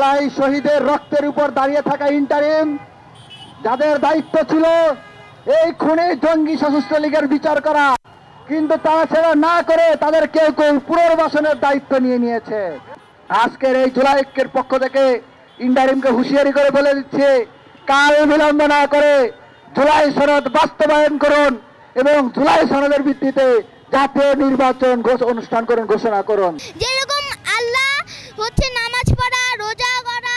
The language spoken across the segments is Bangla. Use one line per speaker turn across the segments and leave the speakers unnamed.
জুলাই শহীদের রক্তের উপর দাঁড়িয়ে থাকা ইন্টারিম যাদের দায়িত্ব ছিল এই খুনি জঙ্গি সশস্ত্র লীগের বিচার করা, কিন্তু তারা সেটা না করে তাদের কেউ কেউ পুনর্বাসনের দায়িত্ব নিয়ে নিয়েছে। আজকের এই জুলাই ঐক্যের পক্ষ থেকে ইন্টারিমকে হুঁশিয়ারি করে বলে দিচ্ছে, কাল বিলম্ব না করে জুলাই সনদ বাস্তবায়ন করুন এবং জুলাই সনদের ভিত্তিতে জাতীয় নির্বাচন অনুষ্ঠান করুন, ঘোষণা করুন।
যেরকম আল্লাহ হচ্ছে নামাজ পড়া, রোজা করা,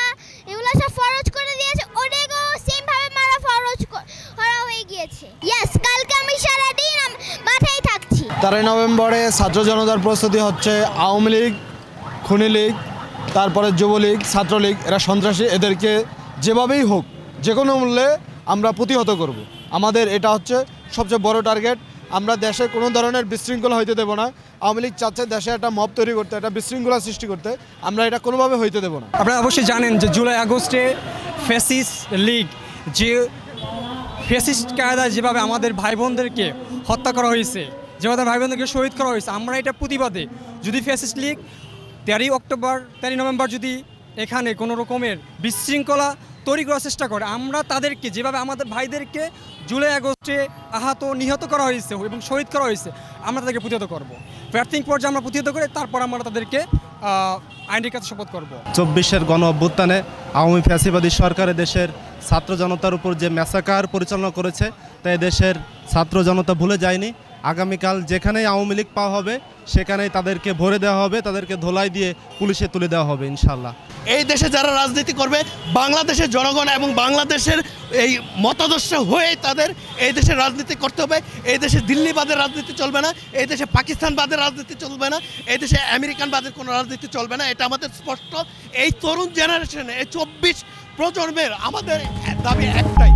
এগুলো সব ফরজ করে দিয়েছে, ওটাকেও সেম ভাবে মারা ফরজ করা হয়ে গিয়েছে। ইয়েস, কালকে আমি সারাদিন মাঠেই থাকছি।
13 নভেম্বরে ছাত্র জনতার প্রস্তুতি হচ্ছে আওয়ামী লীগ, খুনি লীগ, তারপরে যুবলীগ, ছাত্রলীগ, এরা সন্ত্রাসী, এদেরকে যেভাবেই হোক যে কোনো মূল্যে আমরা প্রতিহত করব। আমাদের এটা হচ্ছে সবচেয়ে বড় টার্গেট। আমরা দেশে কোনো ধরনের বিশৃঙ্খলা হইতে দেব না। আওয়ামী লীগ চাচ্ছে দেশে একটা মব তৈরি করতে, একটা বিশৃঙ্খলা সৃষ্টি করতে, আমরা এটা কোনোভাবে হইতে দেব না।
আপনারা অবশ্যই জানেন যে জুলাই আগস্টে ফ্যাসিস্ট লীগ যে ফ্যাসিস্ট কায়দায় যেভাবে আমাদের ভাই বোনদেরকে হত্যা করা হয়েছে, যেভাবে ভাই বোনদেরকে শহীদ করা হয়েছে, আমরা এটা প্রতিবাদে যদি ফ্যাসিস্ট লীগ 13 নভেম্বর যদি এখানে কোনো রকমের বিশৃঙ্খলা তৈরি করার চেষ্টা করে, আমরা তাদেরকে যেভাবে আমাদের ভাইদেরকে জুলাই আগস্টে আহত নিহত করা হয়েছে এবং শহীদ করা হয়েছে, আমরা তাদেরকে প্রতিহত করব। প্রাথমিক পর্যায়ে আমরা প্রতিহত করে তারপর আমরা তাদেরকে আইনের কাছে শপথ করব।
24-এর গণ অভ্যুত্থানে আওয়ামী ফ্যাসিবাদী সরকারে দেশের ছাত্র জনতার উপর যে ম্যাসাকার পরিচালনা করেছে, তাই দেশের ছাত্র জনতা ভুলে যায়নি। আগামীকাল যেখানেই আওয়ামী লীগ পাওয়া হবে সেখানেই তাদেরকে ভরে দেওয়া হবে, তাদেরকে ধোলাই দিয়ে পুলিশে তুলে দেওয়া হবে ইনশাল্লাহ।
এই দেশে যারা রাজনীতি করবে, বাংলাদেশের জনগণ এবং বাংলাদেশের এই মতাদর্শ হয়ে তাদের এই দেশে রাজনীতি করতে হবে। এই দেশে দিল্লিবাদের রাজনীতি চলবে না, এই দেশে পাকিস্তানবাদের রাজনীতি চলবে না, এই দেশে আমেরিকানবাদের কোনো রাজনীতি চলবে না। এটা আমাদের স্পষ্ট। এই তরুণ জেনারেশনে, এই 24 প্রজন্মের আমাদের দাবি একটাই।